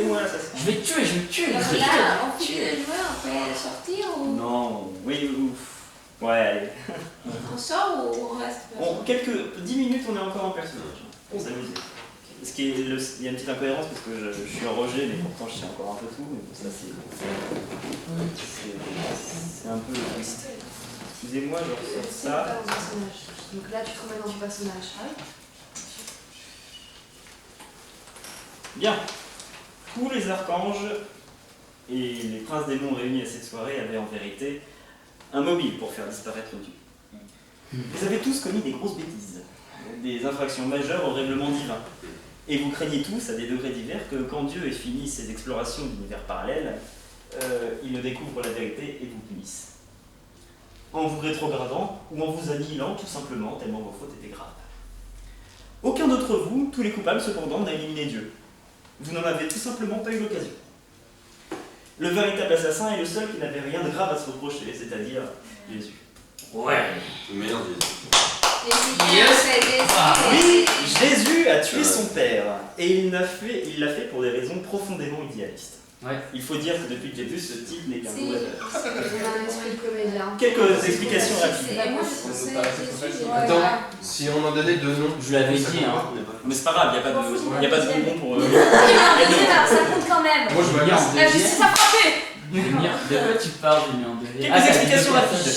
c'est moi l'assassin. Je vais te tuer, je vais te tuer. Donc là, on finit de jouer, on peut sortir ou Non, oui, ouf. Ouais, allez. on sort ou on reste? 10 minutes, on est encore en personnage. Pour s'amuser. Il y a une petite incohérence parce que je suis en Roger, mais pourtant je sais encore un peu tout. Mais ça, c'est un peu le twist. Excusez-moi, je ressors C'est ça. pas dans un personnage. Donc là, tu te remets dans ton personnage. Ah oui. Bien. Tous les archanges et les princes démons réunis à cette soirée avaient en vérité un mobile pour faire disparaître Dieu. Vous avez tous commis des grosses bêtises, des infractions majeures au règlement divin. Et vous craignez tous, à des degrés divers, que quand Dieu ait fini ses explorations d'univers parallèles, il ne découvre la vérité et vous punisse. En vous rétrogradant ou en vous annihilant tout simplement, tellement vos fautes étaient graves. Aucun d'entre vous, tous les coupables cependant, n'a éliminé Dieu. Vous n'en avez tout simplement pas eu l'occasion. Le véritable assassin est le seul qui n'avait rien de grave à se reprocher, c'est-à-dire Jésus. Ouais. Merde. Oui, Jésus a tué son père, et il l'a fait pour des raisons profondément idéalistes. Ouais. Il faut dire que depuis le début, ce type n'est qu'un joueur. Il a un esprit de comédien. Quelques explications rapides. Et moi, je pensais Jésus, Attends, si on en donnait deux noms. Je l'avais dit, hein. Mais c'est pas grave, il n'y a pas de bonbon pour... Ça compte quand même. Moi je me Bien. casse. La justice a frappé. De quoi tu parles, j'ai mis en deuxième? Quelques explications rapides.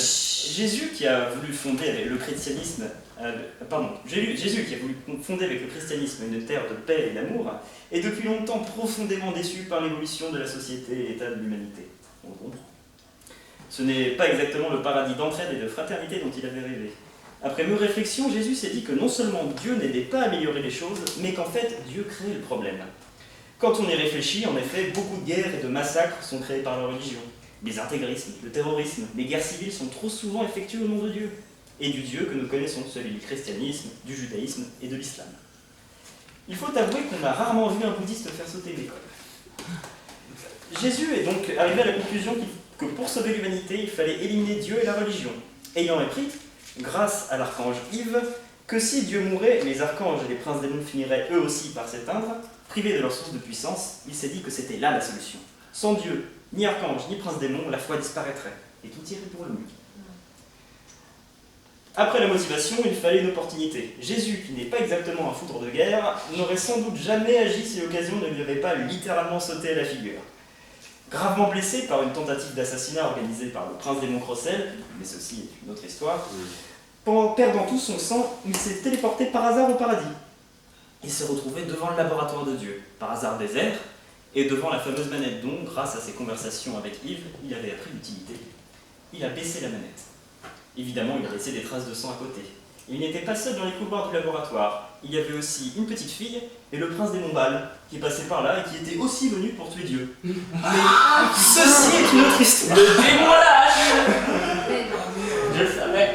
Jésus qui a voulu fonder avec le christianisme, Jésus qui a voulu fonder avec le christianisme une terre de paix et d'amour, est depuis longtemps profondément déçu par l'évolution de la société et l'état de l'humanité. On le comprend. Ce n'est pas exactement le paradis d'entraide et de fraternité dont il avait rêvé. Après mûre réflexion, Jésus s'est dit que non seulement Dieu n'aidait pas à améliorer les choses, mais qu'en fait Dieu créait le problème. Quand on y réfléchit, en effet, beaucoup de guerres et de massacres sont créés par la religion. Les intégrismes, le terrorisme, les guerres civiles sont trop souvent effectuées au nom de Dieu, et du Dieu que nous connaissons, celui du christianisme, du judaïsme et de l'islam. Il faut avouer qu'on a rarement vu un bouddhiste faire sauter une école. Jésus est donc arrivé à la conclusion que pour sauver l'humanité, il fallait éliminer Dieu et la religion, ayant appris, grâce à l'archange Yves, que si Dieu mourait, les archanges et les princes démons finiraient eux aussi par s'éteindre, privés de leur source de puissance, il s'est dit que c'était là la solution. Sans Dieu, ni archange, ni prince démon, la foi disparaîtrait, et tout irait pour le mieux. Après la motivation, il fallait une opportunité. Jésus, qui n'est pas exactement un foudre de guerre, n'aurait sans doute jamais agi si l'occasion ne lui avait pas littéralement sauté à la figure. Gravement blessé par une tentative d'assassinat organisée par le prince démon Crossel, mais ceci est une autre histoire, perdant tout son sang, il s'est téléporté par hasard au paradis. Il s'est retrouvé devant le laboratoire de Dieu, par hasard désert, et devant la fameuse manette dont, grâce à ses conversations avec Yves, il avait appris l'utilité. Il a baissé la manette. Évidemment, il a laissé des traces de sang à côté. Il n'était pas seul dans les couloirs du laboratoire. Il y avait aussi une petite fille et le prince des Montbal, qui passait par là et qui était aussi venu pour tuer Dieu. Mais ceci est une autre histoire. Le démon lâche. Je le savais.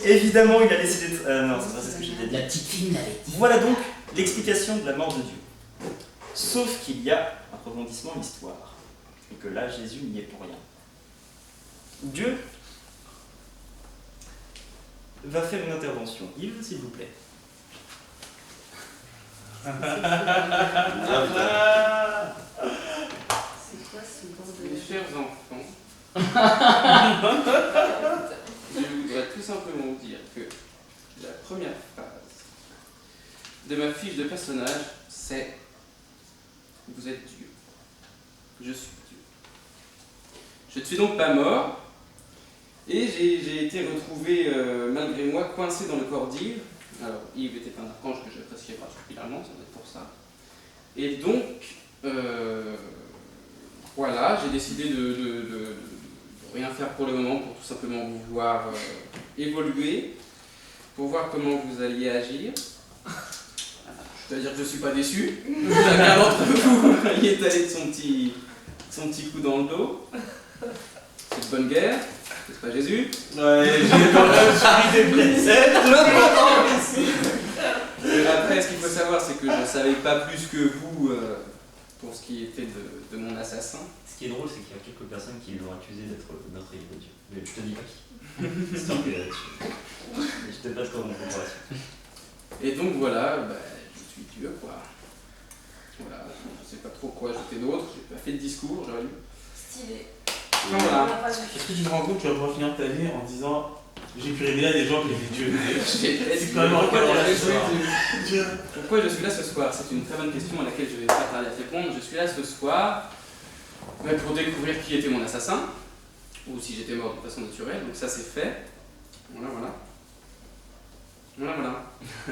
Évidemment, il a laissé des traces... non, c'est pas ce que j'ai dit. La petite fille m'avait dit. Voilà donc l'explication de la mort de Dieu. Sauf qu'il y a un rebondissement à l'histoire. Et que là, Jésus n'y est pour rien. Dieu va faire une intervention. Yves, s'il vous plaît. Ah putain. C'est quoi ce Mes bordel? chers enfants, je voudrais tout simplement dire que la première phrase de ma fiche de personnage, c'est « Vous êtes Dieu. Je suis Dieu. » Je ne suis donc pas mort, et j'ai été retrouvé, malgré moi, coincé dans le corps d'Yves. Alors, Yves était un archange que j'appréciais particulièrement, ça doit être pour ça. Et donc, voilà, j'ai décidé de rien faire pour le moment, pour tout simplement vous voir évoluer, pour voir comment vous alliez agir. Je dois dire que je ne suis pas déçu. Chacun d'entre vous y est allé de son petit coup dans le dos. C'est une bonne guerre, n'est-ce pas Jésus? Ouais, j'ai quand même suivi des blessés. Après, ce qu'il faut savoir, c'est que je ne savais pas plus que vous pour ce qui était de mon assassin. Ce qui est drôle, c'est qu'il y a quelques personnes qui l'ont accusé d'être meurtrier de Dieu. Mais je te dis pas qui. Histoire que je te passe comme mon comparaison. Et donc voilà, bah, je suis Dieu, quoi. Voilà, je ne sais pas trop pourquoi jeter d'autres, j'ai pas fait de discours, j'aurais dû. Stylé. Voilà. Est-ce que tu te rends compte que tu vas pouvoir finir ta vie en disant j'ai pu révéler à des gens qui étaient Dieu? C'est quand même reconnaître la histoire. Pourquoi je suis là ce soir? C'est une très bonne question à laquelle je vais pas tarder à répondre. Je suis là ce soir pour découvrir qui était mon assassin, ou si j'étais mort de façon naturelle, donc ça c'est fait. Voilà, voilà. Voilà, voilà.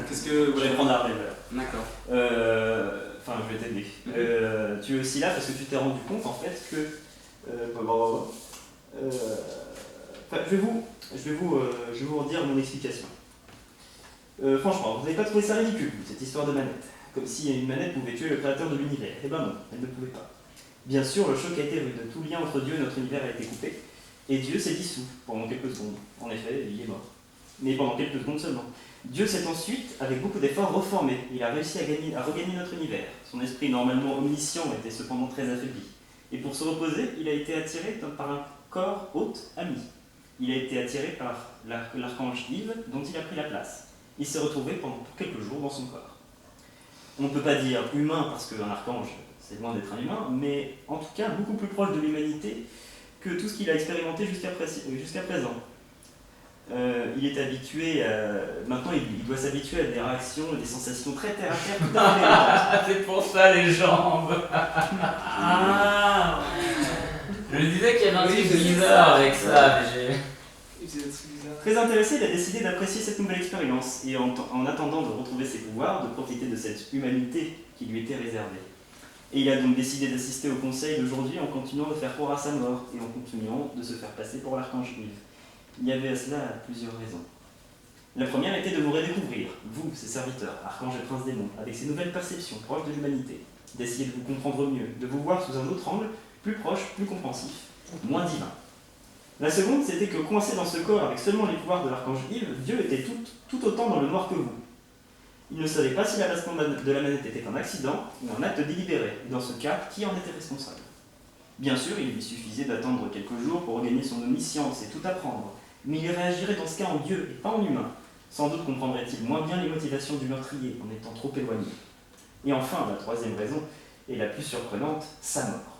Qu'est-ce que... Je vais prendre la relève. D'accord. Enfin, je vais t'aider. Tu es aussi là parce que tu t'es rendu compte en fait que... je vais vous redire mon explication. Franchement, vous n'avez pas trouvé ça ridicule, cette histoire de manette. Comme si une manette pouvait tuer le créateur de l'univers. Eh ben non, elle ne pouvait pas. Bien sûr, le choc a été rude. Tout lien entre Dieu et notre univers a été coupé. Et Dieu s'est dissous pendant quelques secondes. En effet, il est mort. Mais pendant quelques secondes seulement. Dieu s'est ensuite, avec beaucoup d'efforts, reformé. Il a réussi à regagner notre univers. Son esprit, normalement omniscient, était cependant très affaibli. Et pour se reposer, il a été attiré par un corps hôte ami. Il a été attiré par l'archange Yves, dont il a pris la place. Il s'est retrouvé pendant quelques jours dans son corps. On ne peut pas dire humain parce qu'un archange, c'est loin d'être un humain, mais en tout cas beaucoup plus proche de l'humanité que tout ce qu'il a expérimenté jusqu'à présent. Il est habitué, maintenant il doit s'habituer à des réactions et des sensations très terre à terre tout à fait différentes. C'est pour ça les jambes. Ah. Je disais qu'il y avait un truc bizarre avec ça, mais Très intéressé, il a décidé d'apprécier cette nouvelle expérience et en attendant de retrouver ses pouvoirs, de profiter de cette humanité qui lui était réservée. Et il a donc décidé d'assister au conseil d'aujourd'hui en continuant de faire croire à sa mort et en continuant de se faire passer pour l'archange Yves. Il y avait à cela plusieurs raisons. La première était de vous redécouvrir, vous, ses serviteurs, archanges et princes démons, avec ces nouvelles perceptions proches de l'humanité, d'essayer de vous comprendre mieux, de vous voir sous un autre angle, plus proche, plus compréhensif, moins divin. La seconde, c'était que coincé dans ce corps avec seulement les pouvoirs de l'archange Yves, Dieu était tout autant dans le noir que vous. Il ne savait pas si l'abaissement de la manette était un accident ou un acte délibéré, et dans ce cas, qui en était responsable. Bien sûr, il lui suffisait d'attendre quelques jours pour regagner son omniscience et tout apprendre, mais il réagirait dans ce cas en Dieu et pas en humain. Sans doute comprendrait-il moins bien les motivations du meurtrier en étant trop éloigné. Et enfin, la troisième raison, et la plus surprenante, sa mort.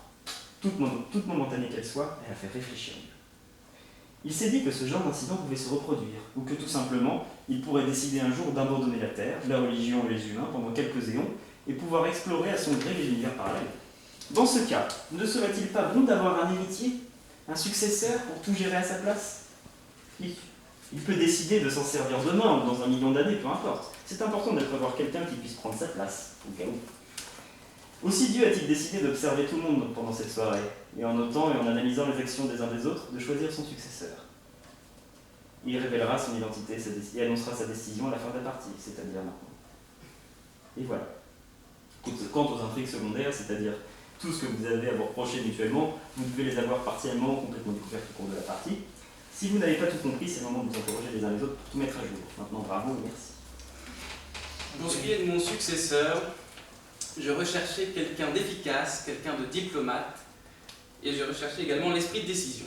Toute momentanée qu'elle soit, elle a fait réfléchir Dieu. Il s'est dit que ce genre d'incident pouvait se reproduire, ou que tout simplement, il pourrait décider un jour d'abandonner la Terre, la religion et les humains pendant quelques éons, et pouvoir explorer à son gré les univers parallèles. Dans ce cas, ne serait-il pas bon d'avoir un héritier, un successeur pour tout gérer à sa place ? Il peut décider de s'en servir demain ou dans 1 million d'années, peu importe. C'est important de prévoir quelqu'un qui puisse prendre sa place, au cas où. Aussi Dieu a-t-il décidé d'observer tout le monde pendant cette soirée, et en notant et en analysant les actions des uns des autres, de choisir son successeur. Il révélera son identité et annoncera sa décision à la fin de la partie, c'est-à-dire maintenant. Et voilà. Quant aux intrigues secondaires, c'est-à-dire tout ce que vous avez à vous reprocher mutuellement, vous devez les avoir partiellement ou complètement découvertes au cours de la partie. Si vous n'avez pas tout compris, c'est le moment de vous interroger les uns les autres pour tout mettre à jour. Maintenant, bravo et merci. Pour ce qui est de mon successeur, je recherchais quelqu'un d'efficace, quelqu'un de diplomate, et je recherchais également l'esprit de décision.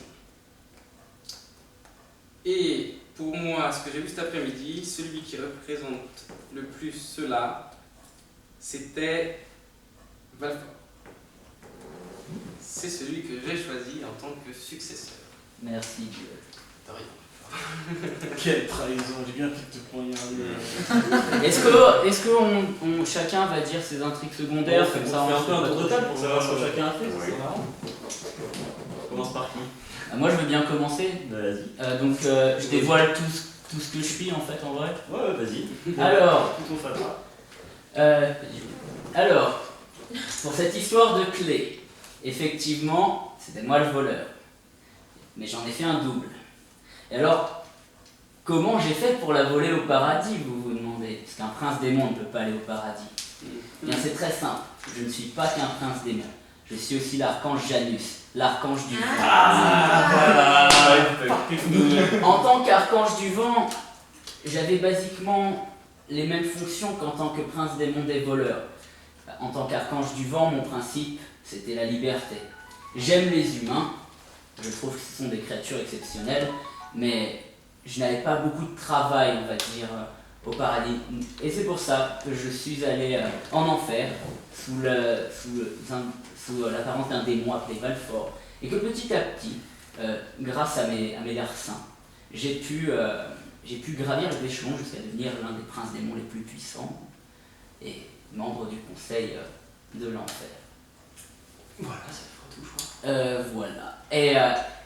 Et pour moi, ce que j'ai vu cet après-midi, celui qui représente le plus cela, c'était Valfort. C'est celui que j'ai choisi en tant que successeur. merci Dieu. De rien. Quelle trahison, j'ai bien pu te poignarder. Est-ce que chacun va dire ses intrigues secondaires comme ça on fait un peu un tour de table pour savoir ce que Ouais. chacun a fait, c'est marrant. On commence par qui ? Moi je veux bien commencer. Vas-y. Donc je dévoile tout ce que je suis en fait en vrai. Ouais, vas-y. Alors, Tout ton fatras. alors, pour cette histoire de clé, effectivement, c'était moi le voleur. Mais j'en ai fait un double. Et alors, comment j'ai fait pour la voler au paradis, vous vous demandez? Parce qu'un prince démon ne peut pas aller au paradis. Eh bien, c'est très simple. Je ne suis pas qu'un prince démon. Je suis aussi l'archange Janus, l'archange du vent. En tant qu'archange du vent, j'avais basiquement les mêmes fonctions qu'en tant que prince démon des voleurs. En tant qu'archange du vent, mon principe, c'était la liberté. J'aime les humains, je trouve que ce sont des créatures exceptionnelles, mais je n'avais pas beaucoup de travail, on va dire, au paradis. Et c'est pour ça que je suis allé en enfer, sous l'apparence d'un démon appelé Valfort, et que petit à petit, grâce à mes larcins, j'ai pu gravir les échelons jusqu'à devenir l'un des princes démons les plus puissants et membre du conseil de l'enfer. Voilà, ça fera tout, je crois. Voilà. Et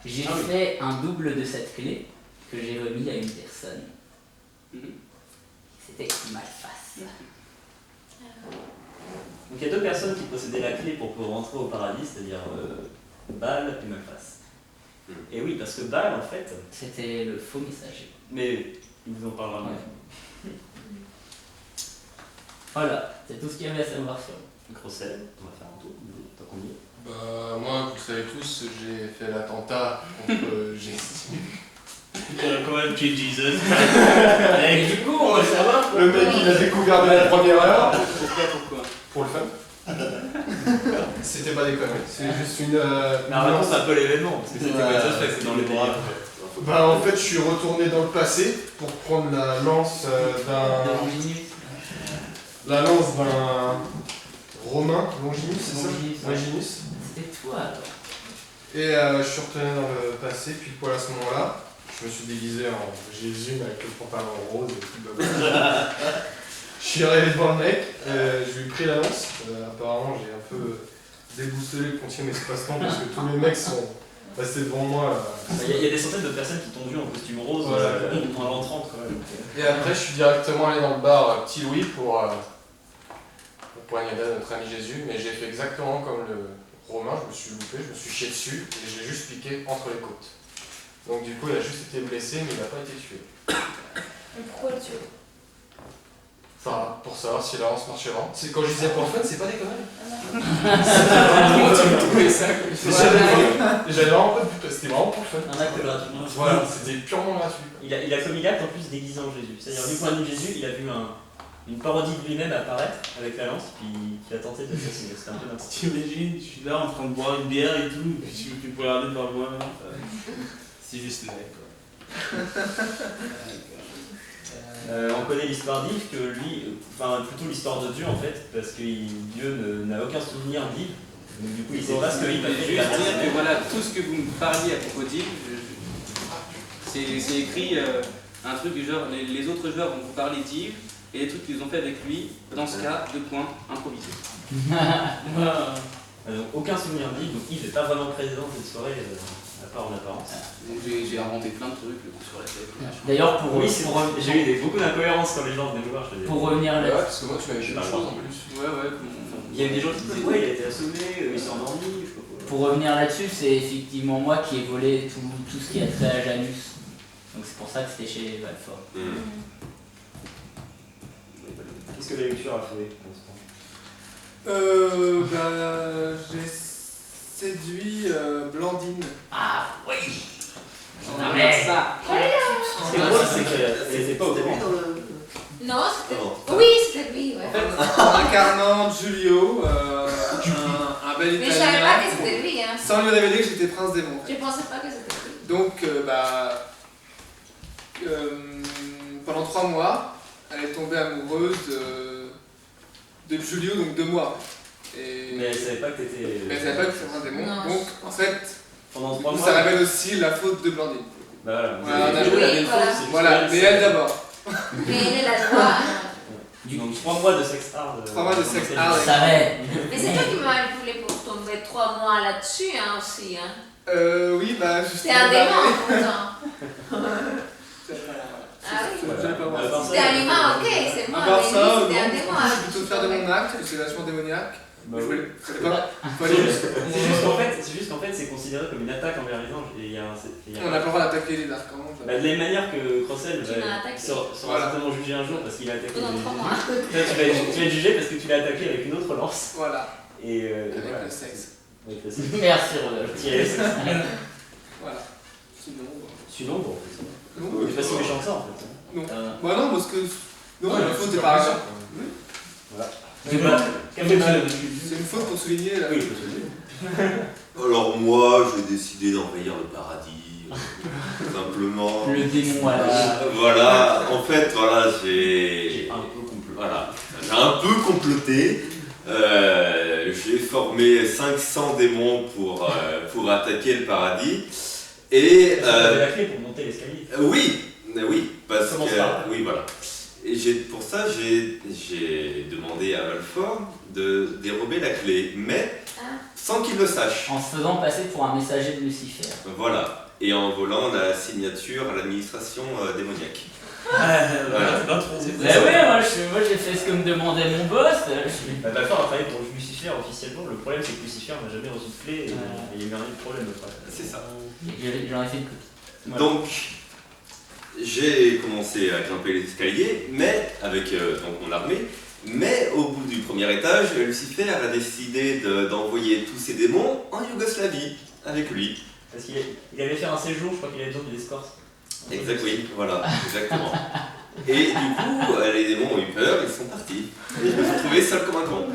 j'ai fait un double de cette clé que j'ai remis à une personne. C'était Malphas. Donc il y a deux personnes qui possédaient la clé pour pouvoir rentrer au paradis, c'est-à-dire Baal et Malphas. Et oui, parce que Baal, en fait... C'était le faux messager. Mais il vous en parlera mieux. Voilà, c'est tout ce qu'il y avait à savoir sur Crossel, on va faire un tour, tant qu'on y est. Bah, moi, vous le savez tous, j'ai fait l'attentat contre Jésus. Quand même, tu es Jesus. Et du coup, on va savoir. Le mec, il a découvert de la première heure. Pourquoi? Pour le fun. C'était pas des conneries, c'est juste une. Mais raconte un peu l'événement, parce que c'était pas ça, c'est dans les bras. Bah, en fait, je suis retourné dans le passé pour prendre la lance d'un. La lance d'un. Romain, Longinus, c'est ça? Longinus. C'était toi alors. Et je suis retourné dans le passé, puis poil à ce moment-là, je me suis déguisé en Jésus avec le pantalon rose et tout. Je suis arrivé devant le mec, je lui ai pris la lance. Apparemment, j'ai un peu déboussolé le continuum espace-temps parce que tous les mecs sont restés devant moi. Il y a des centaines de personnes qui t'ont vu en costume rose en l'an 30 quand même. Et après, je suis directement allé dans le bar Petit Louis pour poignarder notre ami Jésus, mais j'ai fait exactement comme le Romain, je me suis loupé, je me suis chié dessus et je l'ai juste piqué entre les côtes. Donc du coup, il a juste été blessé, mais il n'a pas été tué. Et pourquoi le tuer? Enfin, pour savoir si la lance marchait vraiment. Quand je disais pour le fun, c'est pas des conneries. J'avais vraiment pas de but, c'était vraiment pour le fun. Un acte gratuit. Voilà, c'était purement gratuit. Il a commis l'acte en plus déguisé en Jésus. C'est-à-dire, du point de vue de Jésus, il a vu une parodie de lui-même apparaître avec la lance, puis il a tenté de l'assassiner. C'était un peu n'importe quoi. T'imagines, je suis là en train de boire une bière et tout, et puis tu peux regarder devant moi. C'est juste le mec, quoi. On connaît l'histoire d'Yves, que lui, enfin plutôt l'histoire de Dieu en fait, parce que Dieu n'a aucun souvenir d'Yves. Donc du coup, il sait pas ce que Yves a fait. Juste dire que voilà, tout ce que vous me parliez à propos d'Yves, c'est écrit un truc du genre, les autres joueurs vont vous parler d'Yves, et les trucs qu'ils ont fait avec lui, dans ce cas, 2 points, improvisés. Donc aucun souvenir d'Yves, donc Yves n'est pas vraiment présent cette soirée, à part en apparence. Donc j'ai inventé plein de trucs, le coup sur la tête. D'ailleurs, j'ai eu beaucoup d'incohérences quand les gens venaient me voir, je te dis. pour revenir Ouais, là. parce que moi, tu m'avais dit des choses en plus. Ouais. Il y a eu des gens qui disaient, ouais, il a été assommé, il s'est endormi, je sais pas quoi. Pour revenir là-dessus, c'est effectivement moi qui ai volé tout ce qui a trait à Janus. Donc c'est pour ça que c'était chez Valfort. Qu'est-ce que la lecture a fait J'ai séduit Blandine. Ah oui. On a fait ça. Ce qui est drôle, c'est qu'elle était pas au courant. Non, c'était. Oui, c'était lui, ouais. En incarnant Giulio, un bel Mais je savais pas que Italien, c'était lui, hein. sans lui révéler que j'étais prince démon. Je pensais pas que c'était lui. Donc, pendant 3 mois, elle est tombée amoureuse de Giulio, donc de moi. Et... Mais elle savait pas que t'étais. Mais elle savait pas que j'étais prince démon. Non, Donc, en fait, Pendant 3 mois. ça révèle aussi la faute de Blandine. Bah Voilà, voilà, oui, la même voilà. chose, c'est juste Voilà, que mais elle d'abord. Mais elle est la droite. Donc 3 mois de sexe hard. 3 mois de sexe hard. Je savais. Mais c'est toi qui m'as manipulé pour tomber 3 mois là-dessus, hein, aussi, hein. Oui, bah, C'est un démon, pourtant. Ah oui. J'allais pas voir. C'était un humain, ok, c'est moi, À part mais ça, lui, c'était un non, démon. je suis plutôt fier de mon acte, parce que c'est vachement démoniaque. Bah Je oui. voulais pas. C'est juste qu'en fait, c'est considéré comme une attaque envers les anges. Et il y a un, On n'a pas le droit d'attaquer les archanges. Bah, de la même manière que Crossel Tu m'as attaqué. sera Voilà. certainement jugé un jour parce qu'il a attaqué. Pendant 3 mois. Toi, tu vas être jugé parce que tu l'as attaqué avec une autre lance. Voilà, Et avec voilà. le sexe. Avec le sexe. Merci Rodolphe. Tirer le sexe. Voilà. Sinon, Sinon, bon, non, c'est pas si méchant que ça en fait. non. Bah non, parce que. Non, la faute est pas. Voilà. C'est une faute pour souligner la. Oui, Alors moi, j'ai décidé d'envahir le paradis Simplement. Le démon à la... Voilà, en fait, voilà, J'ai un peu comploté. Voilà, j'ai un peu comploté. J'ai formé 500 démons pour attaquer le paradis. Et Tu avais la clé pour monter l'escalier. oui, parce Commence que par là. oui, voilà. Et pour ça, j'ai demandé à Malfort de dérober la clé, mais sans qu'il le sache. En se faisant passer pour un messager de Lucifer. Voilà. Et en volant la signature à l'administration démoniaque. Voilà, c'est pas trop. Bah ouais, moi j'ai fait ce que me demandait mon boss. Malfort a travaillé pour Lucifer officiellement. Le problème, c'est que Lucifer n'a jamais reçu de clé et il y a eu un problème après. C'est ça. J'en ai fait une copie. Voilà. Donc, j'ai commencé à grimper l'escalier, mais avec donc mon armée. Mais au bout du premier étage, Lucifer a décidé d'envoyer tous ses démons en Yougoslavie avec lui. Parce qu'il avait fait un séjour, je crois qu'il avait besoin d'une escorte. Exact, oui, voilà, exactement. Et du coup, les démons ont eu peur, ils sont partis. Et je me suis retrouvé seul comme un con.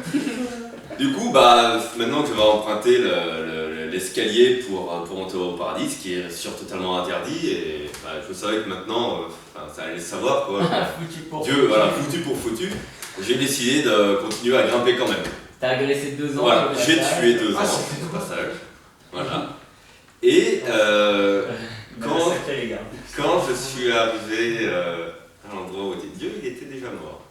Du coup, maintenant que je vais emprunter l'escalier pour monter au paradis, ce qui est sûr totalement interdit, et je savais que maintenant, ça allait le savoir quoi. Foutu pour Dieu, foutu. voilà, foutu pour foutu. J'ai décidé de continuer à grimper quand même. T'as agressé 2 ans. Voilà, j'ai tué 2 ans c'est au passage. Voilà. Et quand je suis arrivé à l'endroit où était Dieu, il était déjà mort.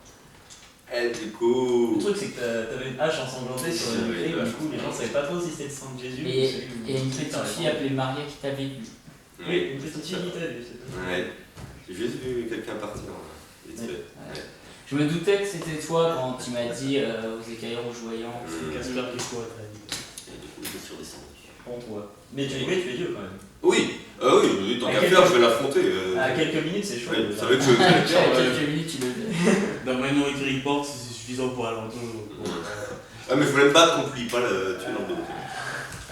Et du coup. Le truc, c'est que t'avais une hache ensanglantée sur le Oui, nez, du coup, les gens savaient pas trop si c'était le sang de Jésus ou celui où. Et une petite fille appelée Maria qui t'avait vu. Oui, une petite fille qui t'avait vu, c'est tout. Ouais. J'ai juste vu quelqu'un partir. Vite fait. Ouais. Je me doutais que c'était toi quand tu m'as dit aux écailles rougeoyants. C'est Casper qui court très vite. Et du coup, je suis redescendu. En toi. Mais tu es Dieu quand même. Oui, oui, tant qu'à faire, je vais l'affronter. À quelques minutes, c'est chaud. Ouais, vous savez que je. À quelques minutes, tu le fais. Dans Minority Report, c'est suffisant pour alentour. Ah, mais je voulais me battre contre lui, pas le tuer dans le dos.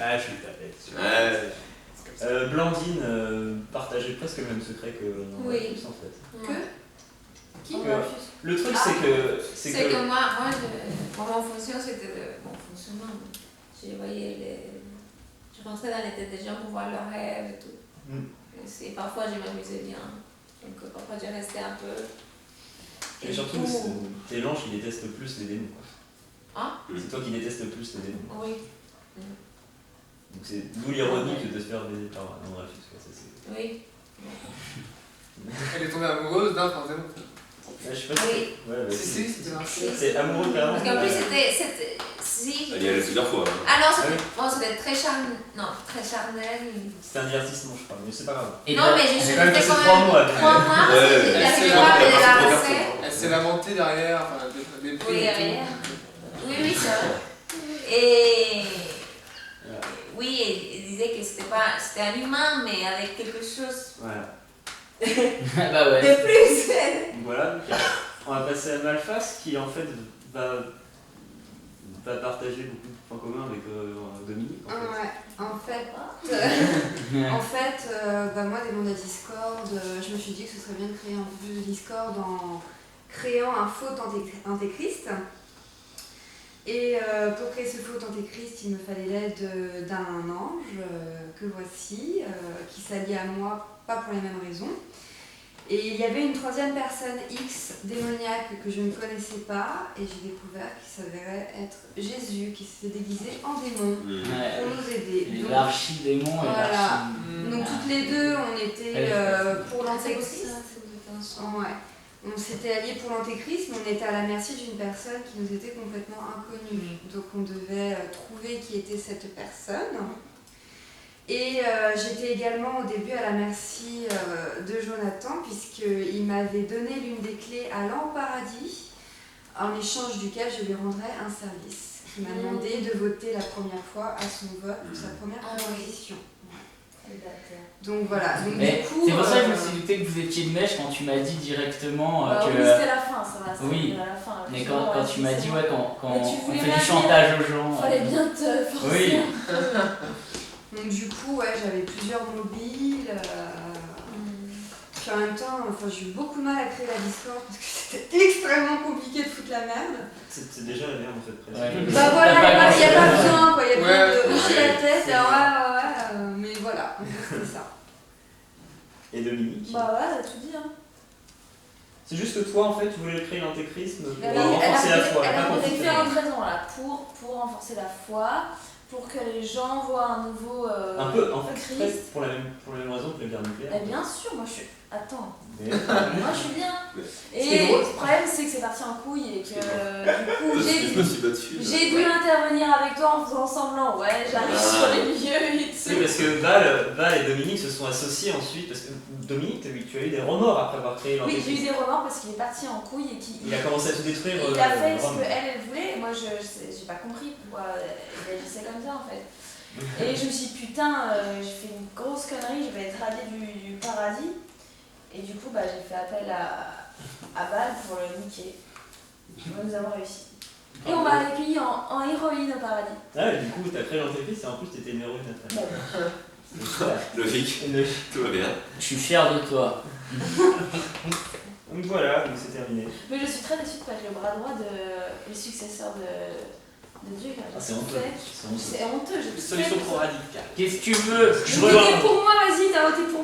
Ah, je suis tapé. Ouais. Blandine partageait presque le même secret que Oui. tous en fait. Que Qui Le truc c'est que... moi, pour mon fonction, c'était mon fonctionnement. Je voyais je rentrais dans les têtes des gens pour voir leurs rêves et tout. Parfois, je m'amusais bien. Donc, parfois, je restais un peu. Et surtout, t'es l'ange qui déteste plus les démons. Ah c'est toi qui détestes plus les démons. Oui. Donc c'est d'où l'ironie que de se faire baiser par un bref, c'est... Oui. Elle est tombée amoureuse d'un forcément. Je sais pas si... Oui. Ouais, Si, c'était un chien. C'est amoureux clairement. Parce qu'en plus, c'était... Si. Elle y allait plusieurs fois. Ah non, c'était très charnel. Non, très charnel. C'était un divertissement, je crois, mais c'est pas grave. Non, mais je suis quand même restée passé quand 3 mois. même 3 mois. J'arrivais pas à me débarrasser. Elle s'est lamentée derrière, enfin, des prix. Oui, derrière. Oui, c'est vrai. Et... Oui, il disait que c'était un humain, mais avec quelque chose Voilà. Bah ouais. de plus. Donc voilà, on va passer à Malphas qui en fait va partager beaucoup de points communs avec Dominique. En fait, moi, des mondes à Discord, je me suis dit que ce serait bien de créer un peu plus de Discord en créant un faux antéchrist. Et pour créer ce faux antéchrist, il me fallait l'aide d'un ange que voici, qui s'allie à moi, pas pour les mêmes raisons. Et il y avait une troisième personne X démoniaque que je ne connaissais pas, et j'ai découvert qu'il s'avérait être Jésus, qui s'était déguisé en démon pour nous aider. L'archidémon et voilà. l'archi... Donc toutes les deux, on était pour l'antéchrist. Ouais. On s'était alliés pour l'antéchrist, mais on était à la merci d'une personne qui nous était complètement inconnue. Donc on devait trouver qui était cette personne. Et j'étais également au début à la merci de Jonathan, puisqu'il m'avait donné l'une des clés allant au paradis, en échange duquel je lui rendrais un service. Il m'a demandé de voter la première fois à son vote pour sa première proposition. Donc voilà. Donc, mais du coup, c'est pour ça que je me suis douté que vous étiez de mèche quand tu m'as dit directement que... Oui, c'était la fin, ça va. Oui, à la fin, mais quand tu m'as dit, ouais, quand on fait bien du chantage aux gens... Fallait bien te forcer. Oui. Donc du coup, ouais, j'avais plusieurs mobiles. Puis en même temps, j'ai eu beaucoup de mal à créer la Discord parce que c'était extrêmement compliqué de foutre la merde. C'est déjà la merde en fait, presque. Ouais. Bah voilà, il n'y a pas besoin, quoi. Il y a besoin de Ouais, hocher la tête. Ouais, mais voilà, c'était ça. Et Dominique. Bah ouais, t'as tout dit. Hein. C'est juste que toi, en fait, tu voulais créer l'antéchrist pour Elle a renforcer la foi. Elle pas a pour différentes raisons là. Pour renforcer la foi, pour que les gens voient un nouveau un peu, en fait, Christ. pour la même raison que la guerre nucléaire. Eh bien sûr, moi je suis. Attends. Mais- Moi je suis bien. Et le problème c'est que c'est parti en couille et que du coup Je me suis battu. j'ai dû intervenir avec toi en faisant semblant. Ouais, j'arrive sur les lieux et Oui, tout. parce que Val et Dominique se sont associés ensuite, parce que Dominique, tu as eu des remords après avoir créé Oui, l'antéchrist. j'ai eu des remords parce qu'il est parti en couille et qu'il Il a commencé à tout détruire. il a fait ce Rome. qu'elle voulait. Moi j'ai pas compris pourquoi elle agissait comme ça en fait. Et je me suis dit putain, j'ai fait une grosse connerie, je vais être radiée du paradis. Et du coup, j'ai fait appel à Val pour le niquer. Nous avons réussi. Et on m'a accueilli en héroïne au paradis. Ah ouais, du coup, t'as créé l'antéchrist et en plus t'étais une héroïne après. Bah, C'est super. Logique. Tout va bien. Je suis fier de toi. Donc voilà, donc c'est terminé. Mais je suis très déçue de pas être le bras droit le successeur de Dieu. Car Ah, c'est honteux. C'est honteux. J'ai Une solution trop radicale. Qu'est-ce que tu veux? Je Votez rejoins. pour moi, vas-y, t'as voté pour